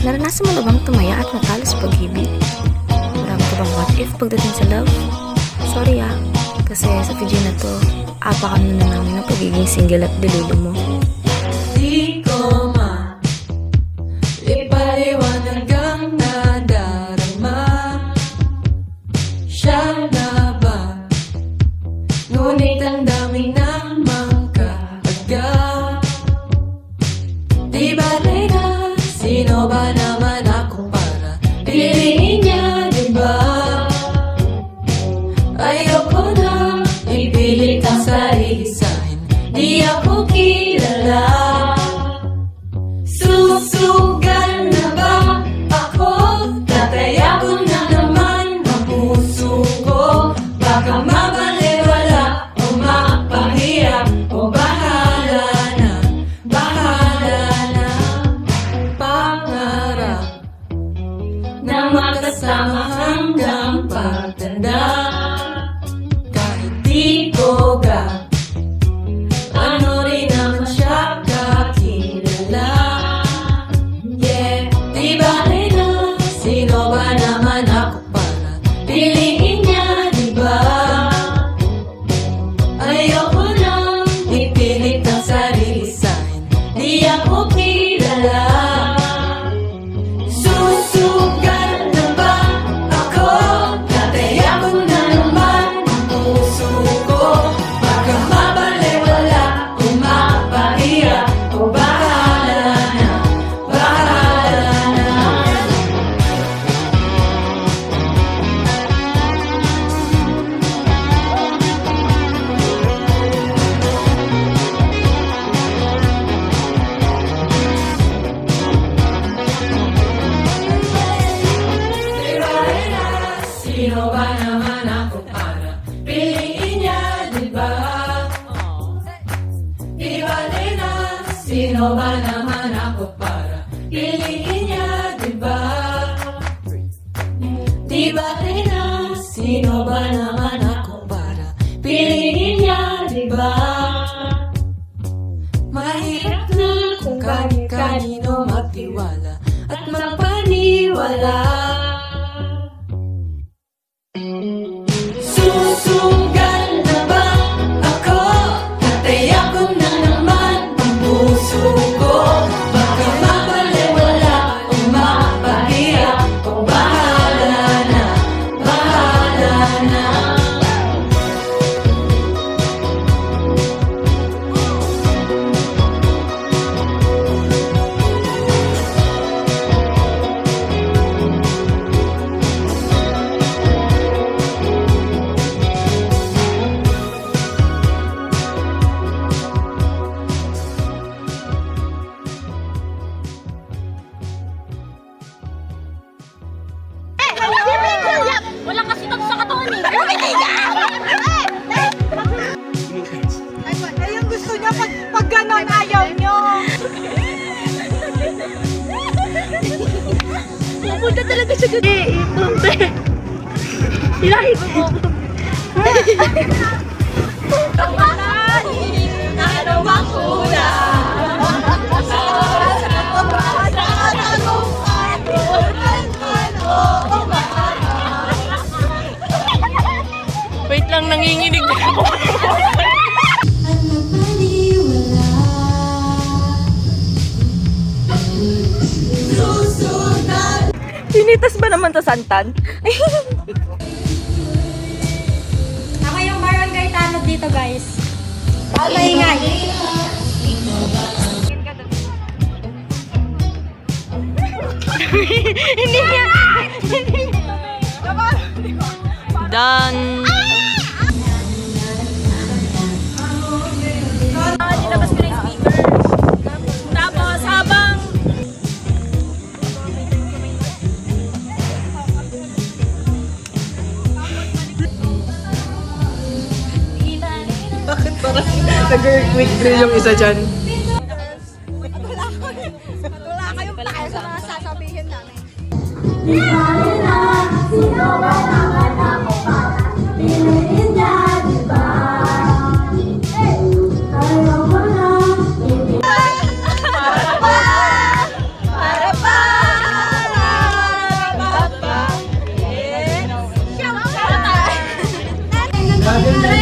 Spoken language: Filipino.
Naranasan mo na bang tumaya at matalo sa pag-ibig? Marami ka bang what if pagdating sa love? Sorry kasi sa video na to, apakan na namin ang pagiging single at delulu mo. Di ko ipaliwanag ang nadarama. Siya na ba? Ngunit ang dami namang kaagad. Di ba na, sino ba naman ako para piliin niya, di ba? Ayoko na ipilit ang sarili sa'kin, di ako kilala. Susugal na ba ako? Tataya ko na naman ang puso ko. Baka mabaliwala o mapahirap o bahala na. Pangarap na makasama hanggang pagtanda. Kahit di ko ano rin naman siya kakilala. Di ba na, sino ba naman ako para piliin niya, di ba? Ayoko nang ipilit ang sarili sa'kin, di ako kilala. Susugal na ba ako? Tataya ko na naman ang puso ko. Baka mabaliwala o mapahirap o bahala na. Sino ba naman ako para piliin niya, di ba? Di ba na, sino ba naman ako para piliin niya, di ba? Di ba na, sino ba naman ako para piliin niya, di ba? Mahirap na kung kanino magtiwala at magpaniwala. Susugal na ba ako? Tataya ko na naman ang puso ko. Baka mabaliwala o mapahirap o bahala na. Wala kasi sa katawan eh. Ay, yung gusto niya pag ganon ayaw niyo. Pupunta talaga siya dito. Itumbe. Ilahi ko. Ano bang kulang? Wait lang, nanginginig ako. Hinitas ba naman to, Santan? Ako yung barangay tanod dito, guys. Maingay. Hindi niya. Done. Nilabas ko na yung speaker. Tapos habang Bakit parang nag-earthquake drill yung isa dyan? Wala kayong pakialam sa mga sasabihin namin. Sino ba naman ako para piliin niya, di ba? Ayoko na. Para pa! Vlogger na